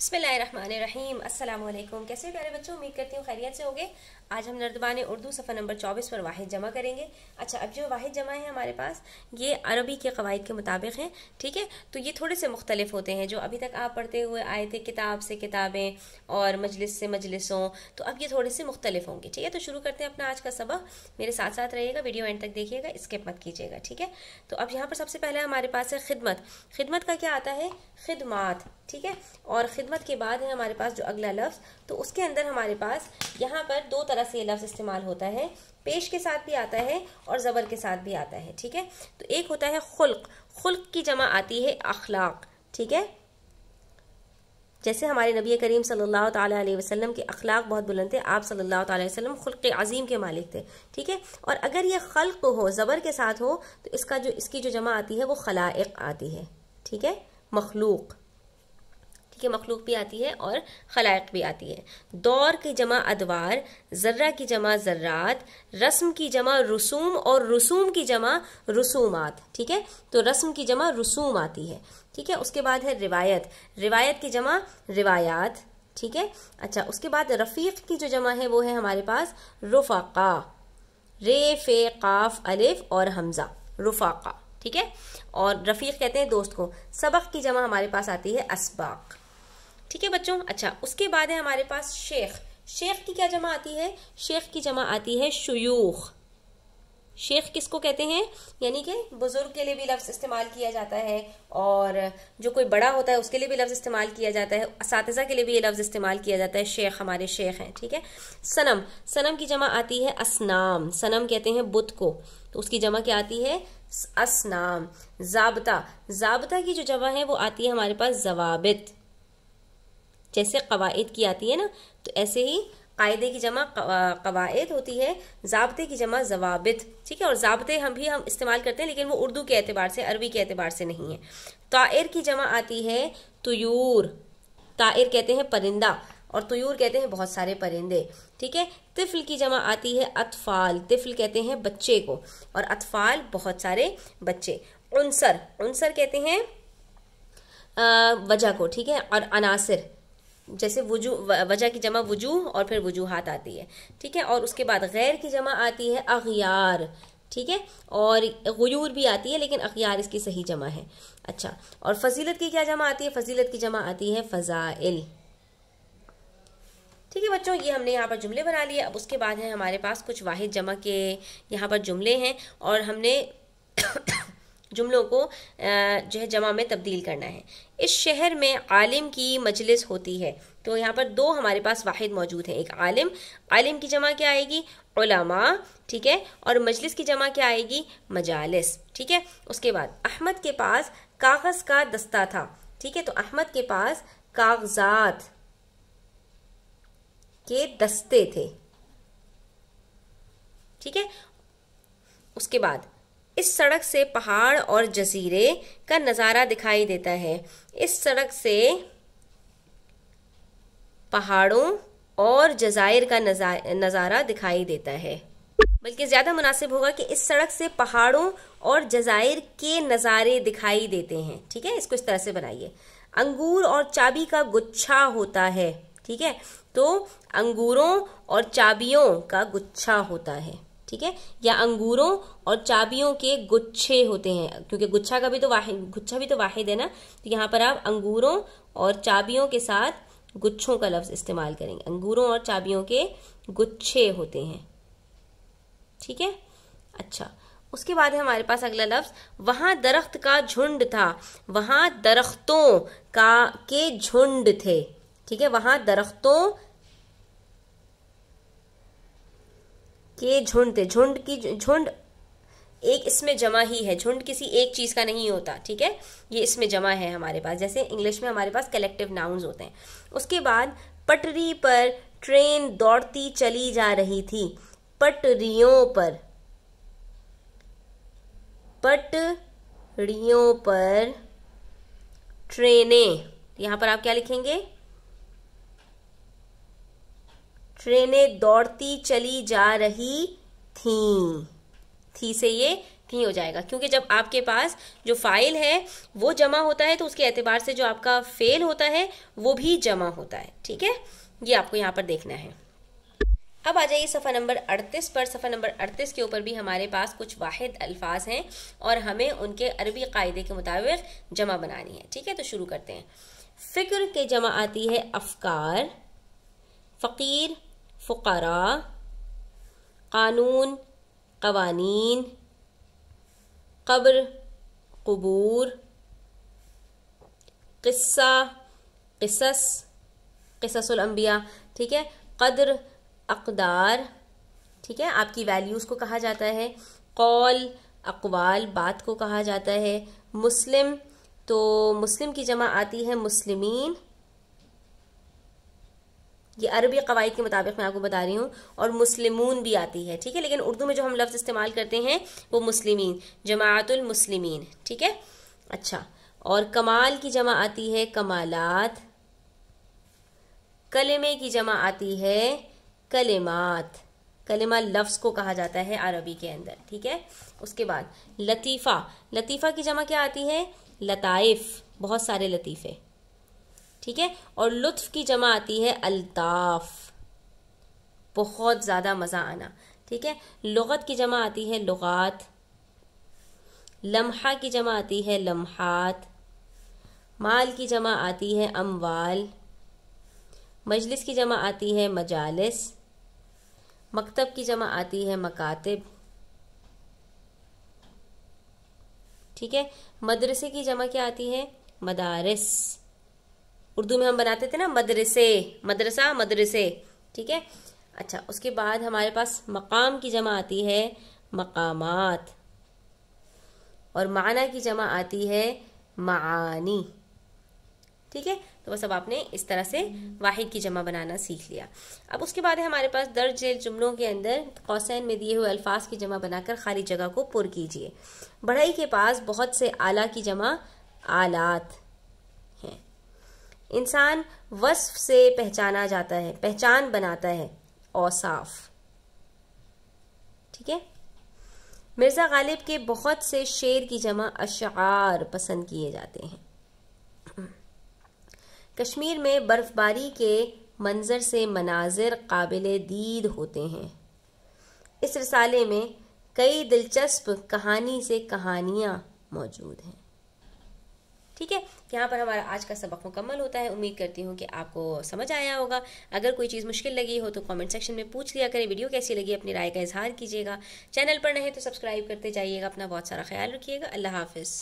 बिस्मिल्लाहिर्रहमानिर्रहीम। अस्सलाम वालेकुम। कैसे प्यारे बच्चों, उम्मीद करती हूँ खैरियत से होंगे। आज हम नर्दबान उर्दू सफ़ा नंबर 24 पर वाहिद जमा करेंगे। अच्छा, अब जो वाहिद जमा है हमारे पास ये अरबी के कवायद के मुताबिक हैं, ठीक है। तो ये थोड़े से मुख्तलिफ होते हैं। जो अभी तक आप पढ़ते हुए आए थे किताब से किताबें और मजलिस से मजलिसों, तो अब ये थोड़े से मुख्तलिफ होंगे, ठीक है। तो शुरू करते हैं अपना आज का सबक। मेरे साथ साथ रहिएगा, वीडियो एंड तक देखिएगा, स्किप मत कीजिएगा, ठीक है। तो अब यहाँ पर सबसे पहले हमारे पास है खिदमत। खिदमत का क्या आता है? खिदमात, ठीक है। और खिदमत के बाद है हमारे पास जो अगला लफ्ज़, तो उसके अंदर हमारे पास यहाँ पर दो तरह से ये लफ्ज़ इस्तेमाल होता है। पेश के साथ भी आता है और ज़बर के साथ भी आता है, ठीक है। तो एक होता है खुल्क। खुल्क की जमा आती है अखलाक, ठीक है। जैसे हमारे नबी करीम सल्लल्लाहु ताला अलैहि वसल्लम के अखलाक बहुत बुलंद थे। आप सल्लल्लाहु ताला अलैहि वसल्लम खुल्क अजीम के मालिक थे, ठीक है। और अगर ये खल्क हो, ज़बर के साथ हो, तो इसकी जो जमा आती है वो खलाइक आती है, ठीक है। मखलूक, ठीक है, मखलूक भी आती है और खलाइक भी आती है। दौर की जमा अदवार, ज़र्रा की जमा ज़र्रात, रस्म की जमा रसूम और रसूम की जमा रसूमात, ठीक है। तो रस्म की जमा रसूम आती है, ठीक है। उसके बाद है रिवायत। रिवायत की जमा रिवायात, ठीक है। अच्छा, उसके बाद रफ़ीक की जो जमा है वो है हमारे पास रुफ़ाक़ा। रे फे काफ अलिफ और हमज़ा, रुफ़ाक़ा, ठीक है। और रफ़ीक कहते हैं दोस्त को। सबक की जमा हमारे पास आती है असबाक, ठीक है बच्चों। अच्छा, उसके बाद है हमारे पास शेख। शेख की क्या जमा आती है? शेख की जमा आती है शुयूख। शेख किसको कहते हैं? यानी कि बुजुर्ग के लिए भी लफ्ज़ इस्तेमाल किया जाता है, और जो कोई बड़ा होता है उसके लिए भी लफ्ज़ इस्तेमाल किया जाता है, असातिज़ा के लिए भी ये लफ्ज़ इस्तेमाल किया जाता है। शेख हमारे शेख हैं, ठीक है। सनम। सनम की जमा आती है असनाम। सनम कहते हैं बुत को, तो उसकी जमा क्या आती है? असनाम। ज़ाबता। ज़ाबता की जो जमा है वो आती है हमारे पास ज़वाबित। जैसे कवाइद की आती है ना, तो ऐसे ही कायदे की जमा कवाइद होती है, ज़ाब्ते की जमा ज़वाबित, ठीक है। और ज़ाब्ते हम इस्तेमाल करते हैं, लेकिन वो उर्दू के एतबार से, अरबी के एतबार से नहीं है। ताइर की जमा आती है तुयूर। ताइर कहते हैं परिंदा और तुयूर कहते हैं बहुत सारे परिंदे, ठीक है। तिफल की जमा आती है अतफाल। तिफल कहते हैं बच्चे को, और अतफाल बहुत सारे बच्चे। उनसर। उनसर कहते हैं वजह को, ठीक है। और अनासिर, जैसे वजह की जमा वजूह और फिर वजूहात आती है, ठीक है। और उसके बाद गैर की जमा आती है अगयार, ठीक है। और गुयूर भी आती है, लेकिन अगयार इसकी सही जमा है। अच्छा, और फजीलत की क्या जमा आती है? फजीलत की जमा आती है फजाइल, ठीक है बच्चों। ये हमने यहाँ पर जुमले बना लिए। अब उसके बाद है हमारे पास कुछ वाहिद जमा के यहाँ पर जुमले हैं, और हमने जुमलों को जो है जमा में तब्दील करना है। इस शहर में आलिम की मजलिस होती है। तो यहाँ पर दो हमारे पास वाहिद मौजूद हैं। एक आलिम। आलिम की जमा क्या आएगी? उलमा, ठीक है। और मजलिस की जमा क्या आएगी? मजालिस, ठीक है। उसके बाद अहमद के पास कागज़ का दस्ता था, ठीक है। तो अहमद के पास कागजात के दस्ते थे, ठीक है। उसके बाद इस सड़क से पहाड़ और जजीरे का नज़ारा दिखाई देता है। इस सड़क से पहाड़ों और जजायर का नज़ारा दिखाई देता है, बल्कि ज़्यादा मुनासिब होगा कि इस सड़क से पहाड़ों और जजायर के नज़ारे दिखाई देते हैं, ठीक है। इसको इस तरह से बनाइए। अंगूर और चाबी का गुच्छा होता है, ठीक है। तो अंगूरों और चाबियों का गुच्छा होता है, ठीक है। या अंगूरों और चाबियों के गुच्छे होते हैं, क्योंकि गुच्छा भी तो वाहिद है ना। तो यहाँ पर आप अंगूरों और चाबियों के साथ गुच्छों का लफ्ज इस्तेमाल करेंगे। अंगूरों और चाबियों के गुच्छे होते हैं, ठीक है। अच्छा, उसके बाद है हमारे पास अगला लफ्ज, वहां दरख्त का झुंड था। वहां दरख्तों के झुंड थे, ठीक है। वहां दरख्तों के झुंड थे। झुंड एक इसमें जमा ही है, झुंड किसी एक चीज का नहीं होता, ठीक है। ये इसमें जमा है हमारे पास, जैसे इंग्लिश में हमारे पास कलेक्टिव नाउन्स होते हैं। उसके बाद पटरी पर ट्रेन दौड़ती चली जा रही थी। पटरियों पर ट्रेनें, यहां पर आप क्या लिखेंगे? ट्रेनें दौड़ती चली जा रही थीं। थी से ये کہیں ہو جائے گا، کیونکہ جب آپ کے پاس جو فاعل ہے وہ جمع ہوتا ہے تو اس کے اعتبار سے جو آپ کا فعل ہوتا ہے وہ بھی جمع ہوتا ہے، ٹھیک ہے، یہ آپ کو یہاں پر دیکھنا ہے۔ اب آ جائیے صفحہ نمبر 38 پر۔ صفحہ نمبر 38 کے اوپر بھی ہمارے پاس کچھ واحد الفاظ ہیں اور ہمیں ان کے عربی قاعدے کے مطابق جمع بنانی ہے، ٹھیک ہے، تو شروع کرتے ہیں۔ فکر کے جمع آتی ہے افکار، فقیر فقراء، قانون قوانین، قبر قبور، قصہ قصص قصص الانبیاء، ٹھیک ہے، قدر اقدار، ٹھیک ہے، آپ کی ویلیوز کو کہا جاتا ہے، قول اقوال بات کو کہا جاتا ہے، مسلم تو مسلم کی جمع آتی ہے مسلمین، یہ عربی قواعد کے مطابق میں آپ کو بتا رہی ہوں، اور مسلمون بھی آتی ہے، ٹھیک ہے، لیکن اردو میں جو ہم لفظ استعمال کرتے ہیں وہ مسلمین، جماعت المسلمین، ٹھیک ہے۔ اچھا، اور کمال کی جمع آتی ہے کمالات، کلمے کی جمع آتی ہے کلمات، کلمہ لفظ کو کہا جاتا ہے عربی کے اندر، ٹھیک ہے۔ اس کے بعد لطیفہ، لطیفہ کی جمع کیا آتی ہے لطائف، بہت سارے لطیفے، ٹھیک ہے، اور لطف کی جمع آتی ہے الطاف، بہت زیادہ مزہ آنا، ٹھیک ہے۔ لغت کی جمع آتی ہے لغات، لمحہ کی جمع آتی ہے لمحات، مال کی جمع آتی ہے اموال، مجلس کی جمع آتی ہے مجالس، مکتب کی جمع آتی ہے مکاتب، ٹھیک ہے۔ مدرسے کی جمع کیا آتی ہے مدارس، اردو میں ہم بناتے تھے نا مدرسے، مدرسہ مدرسے، ٹھیک ہے۔ اچھا، اس کے بعد ہمارے پاس مقام کی جمع آتی ہے مقامات، اور معنی کی جمع آتی ہے معانی، ٹھیک ہے۔ تو بس اب آپ نے اس طرح سے واحد کی جمع بنانا سیکھ لیا۔ اب اس کے بعد ہے ہمارے پاس درج ذیل جملوں کے اندر قوسین میں دیے ہوئے الفاظ کی جمع بنا کر خالی جگہ کو پر کیجیے۔ بڑھئی کے پاس بہت سے آلہ کی جمع آلات ہیں۔ انسان وصف سے پہچانا جاتا ہے، پہچان بناتا ہے، اوصاف، ٹھیک ہے۔ مرزا غالب کے بہت سے شعر کی جمع اشعار پسند کیے جاتے ہیں۔ کشمیر میں برف باری کے منظر سے مناظر قابل دید ہوتے ہیں۔ اس رسالے میں کئی دلچسپ کہانی سے کہانیاں موجود ہیں، ٹھیک ہے۔ یہاں پر ہمارا آج کا سبق مکمل ہوتا ہے۔ امید کرتی ہوں کہ آپ کو سمجھ آیا ہوگا۔ اگر کوئی چیز مشکل لگی ہو تو کامنٹ سیکشن میں پوچھ لیا کریں۔ ویڈیو کیسی لگی اپنی رائے کا اظہار کیجیے گا۔ چینل پر نہیں تو سبسکرائب کرتے جائیے گا۔ اپنا بہت سارا خیال رکھیے گا۔ اللہ حافظ۔